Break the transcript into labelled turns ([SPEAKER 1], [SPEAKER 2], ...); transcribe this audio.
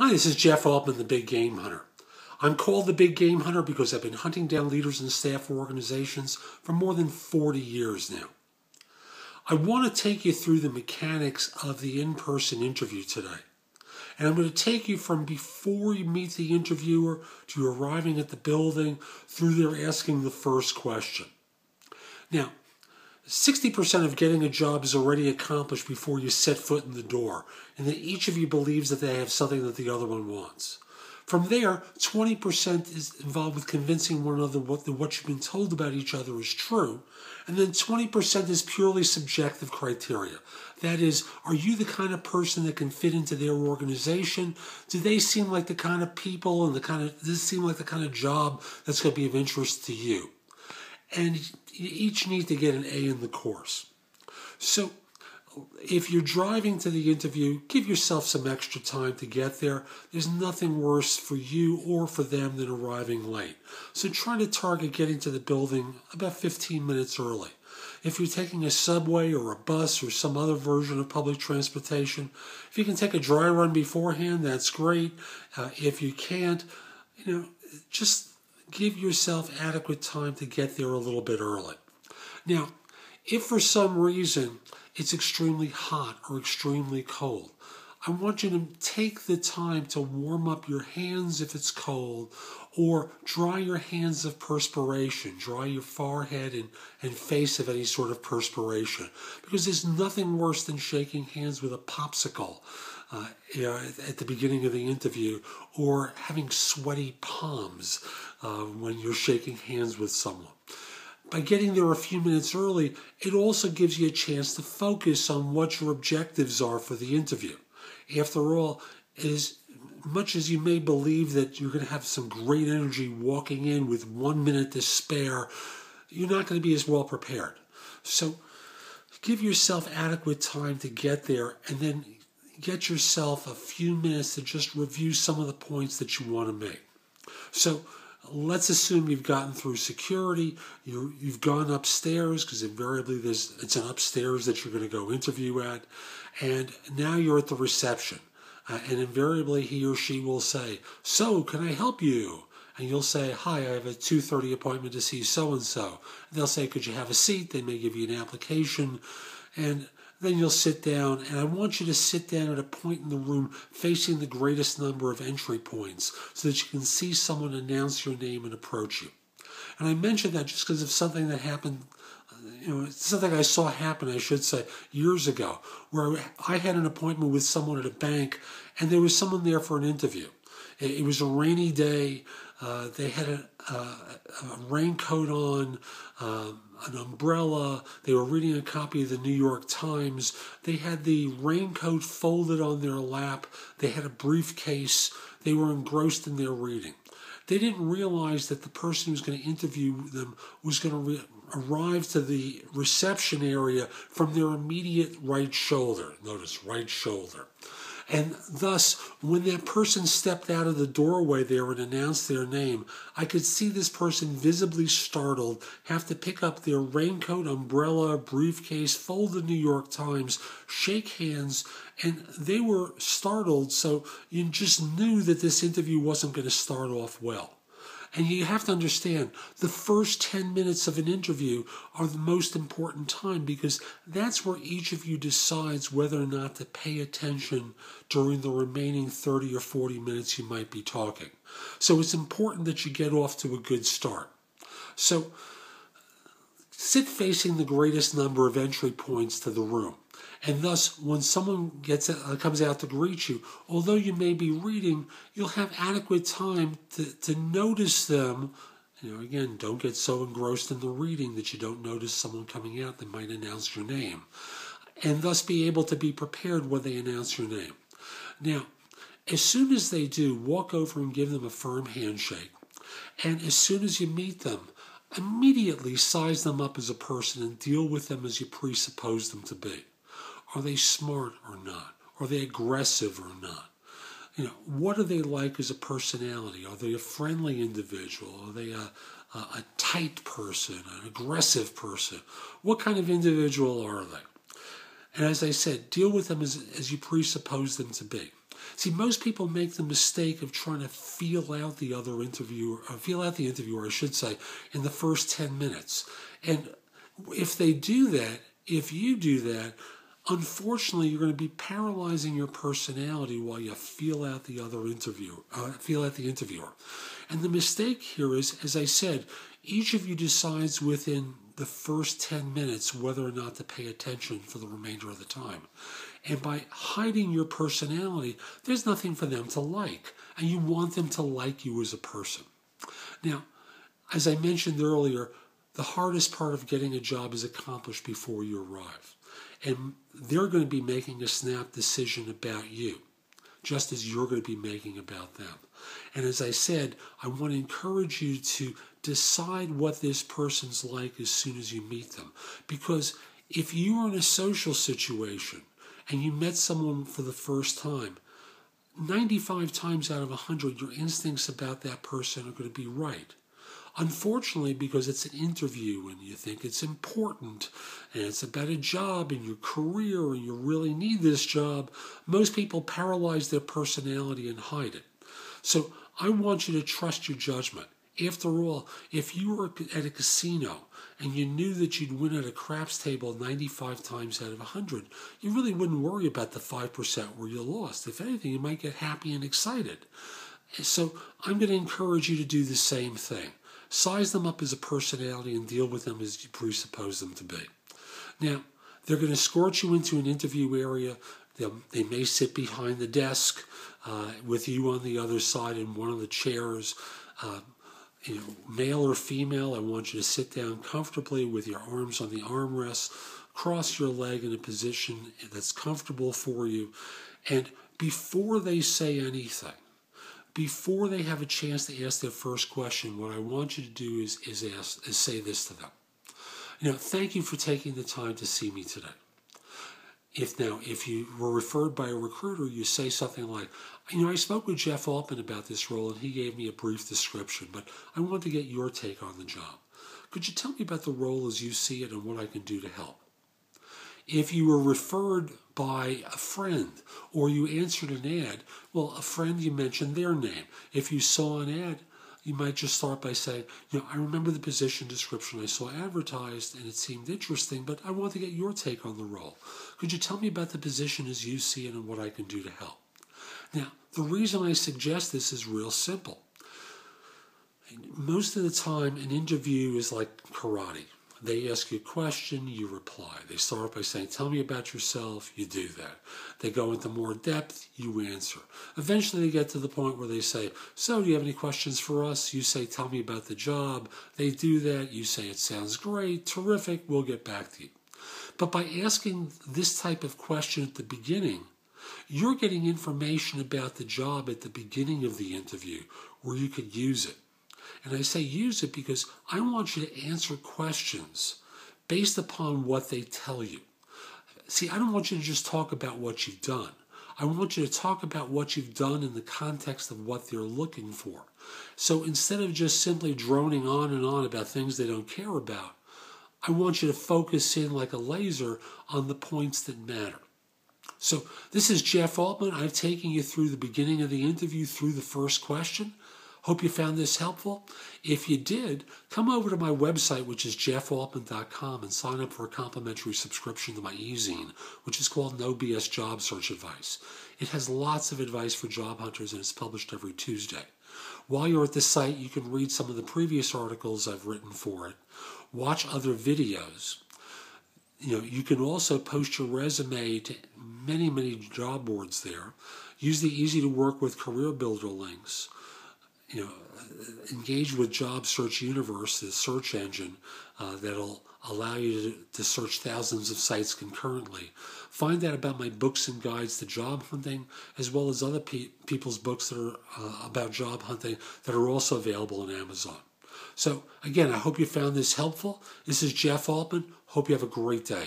[SPEAKER 1] Hi, this is Jeff Altman, the Big Game Hunter. I'm called the Big Game Hunter because I've been hunting down leaders and staff for organizations for more than 40 years now. I want to take you through the mechanics of the in-person interview today. And I'm going to take you from before you meet the interviewer to arriving at the building through their asking the first question. Now, 60% of getting a job is already accomplished before you set foot in the door, and that each of you believes that they have something that the other one wants. From there, 20% is involved with convincing one another what you've been told about each other is true, and then 20% is purely subjective criteria. That is, are you the kind of person that can fit into their organization? Do they seem like the kind of people and does this seem like the kind of job that's going to be of interest to you? And you each need to get an A in the course. So if you're driving to the interview, give yourself some extra time to get there. There's nothing worse for you or for them than arriving late. So try to target getting to the building about 15 minutes early. If you're taking a subway or a bus or some other version of public transportation, if you can take a dry run beforehand, that's great. If you can't, just give yourself adequate time to get there a little bit early. Now, if for some reason it's extremely hot or extremely cold, I want you to take the time to warm up your hands if it's cold, or dry your hands of perspiration, dry your forehead and face of any sort of perspiration, because there's nothing worse than shaking hands with a popsicle at the beginning of the interview, or having sweaty palms when you're shaking hands with someone. By getting there a few minutes early, it also gives you a chance to focus on what your objectives are for the interview. After all, as much as you may believe that you're going to have some great energy walking in with 1 minute to spare, you're not going to be as well prepared. So give yourself adequate time to get there, and then get yourself a few minutes to just review some of the points that you want to make. So let's assume you've gotten through security, you've gone upstairs, because invariably it's an upstairs that you're going to go interview at, and now you're at the reception. And invariably he or she will say, "So, can I help you?" And you'll say, "Hi, I have a 2:30 appointment to see so-and-so." And they'll say, "Could you have a seat?" They may give you an application, and then you'll sit down, and I want you to sit down at a point in the room facing the greatest number of entry points so that you can see someone announce your name and approach you. And I mention that just because of something that happened, something I saw happen, I should say, years ago, where I had an appointment with someone at a bank, and there was someone there for an interview. It was a rainy day. They had a raincoat on, an umbrella. They were reading a copy of the New York Times. They had the raincoat folded on their lap. They had a briefcase. They were engrossed in their reading. They didn't realize that the person who was going to interview them was going to arrive to the reception area from their immediate right shoulder. Notice, right shoulder. And thus, when that person stepped out of the doorway there and announced their name, I could see this person visibly startled, have to pick up their raincoat, umbrella, briefcase, fold the New York Times, shake hands, and they were startled, so you just knew that this interview wasn't going to start off well. And you have to understand, the first 10 minutes of an interview are the most important time, because that's where each of you decides whether or not to pay attention during the remaining 30 or 40 minutes you might be talking. So it's important that you get off to a good start. So sit facing the greatest number of entry points to the room. And thus, when someone comes out to greet you, although you may be reading, you'll have adequate time to notice them. Again, don't get so engrossed in the reading that you don't notice someone coming out that might announce your name. And thus be able to be prepared when they announce your name. Now, as soon as they do, walk over and give them a firm handshake. And as soon as you meet them, immediately size them up as a person and deal with them as you presuppose them to be. Are they smart or not? Are they aggressive or not? What are they like as a personality? Are they a friendly individual? Are they a tight person, an aggressive person? What kind of individual are they? And as I said, deal with them as you presuppose them to be. See, most people make the mistake of trying to feel out the interviewer, I should say, in the first 10 minutes. And if you do that, unfortunately, you're going to be paralyzing your personality while you feel out the interviewer. And the mistake here is, as I said, each of you decides within the first 10 minutes whether or not to pay attention for the remainder of the time. And by hiding your personality, there's nothing for them to like. And you want them to like you as a person. Now, as I mentioned earlier, the hardest part of getting a job is accomplished before you arrive. And they're going to be making a snap decision about you, just as you're going to be making about them. And as I said, I want to encourage you to decide what this person's like as soon as you meet them. Because if you are in a social situation and you met someone for the first time, 95 times out of 100, your instincts about that person are going to be right. Unfortunately, because it's an interview and you think it's important and it's about a job and your career and you really need this job, most people paralyze their personality and hide it. So I want you to trust your judgment. After all, if you were at a casino and you knew that you'd win at a craps table 95 times out of 100, you really wouldn't worry about the 5% where you lost. If anything, you might get happy and excited. So I'm going to encourage you to do the same thing. Size them up as a personality and deal with them as you presuppose them to be. Now, they're going to escort you into an interview area. They may sit behind the desk with you on the other side in one of the chairs. Male or female, I want you to sit down comfortably with your arms on the armrests, cross your leg in a position that's comfortable for you. And before they say anything, before they have a chance to ask their first question, what I want you to do is say this to them. Thank you for taking the time to see me today. If you were referred by a recruiter, you say something like, I spoke with Jeff Altman about this role and he gave me a brief description, but I want to get your take on the job. Could you tell me about the role as you see it and what I can do to help? If you were referred by a friend or you answered an ad, well, a friend, you mentioned their name. If you saw an ad, you might just start by saying, I remember the position description I saw advertised and it seemed interesting, but I want to get your take on the role. Could you tell me about the position as you see it and what I can do to help? Now, the reason I suggest this is real simple. Most of the time, an interview is like karate. They ask you a question, you reply. They start by saying, tell me about yourself, you do that. They go into more depth, you answer. Eventually they get to the point where they say, so do you have any questions for us? You say, tell me about the job. They do that, you say, it sounds great, terrific, we'll get back to you. But by asking this type of question at the beginning, you're getting information about the job at the beginning of the interview where you could use it. And I say use it because I want you to answer questions based upon what they tell you. See, I don't want you to just talk about what you've done. I want you to talk about what you've done in the context of what they're looking for. So instead of just simply droning on and on about things they don't care about, I want you to focus in like a laser on the points that matter. So this is Jeff Altman. I've taken you through the beginning of the interview, through the first question. Hope you found this helpful. If you did, come over to my website, which is jeffaltman.com, and sign up for a complimentary subscription to my e-zine, which is called No BS Job Search Advice. It has lots of advice for job hunters, and it's published every Tuesday. While you're at the site, you can read some of the previous articles I've written for it, watch other videos. You can also post your resume to many, many job boards there. Use the easy to work with career builder links. Engage with Job Search Universe, the search engine that'll allow you to search thousands of sites concurrently. Find out about my books and guides to job hunting, as well as other people's books that are about job hunting that are also available on Amazon. So, again, I hope you found this helpful. This is Jeff Altman. Hope you have a great day.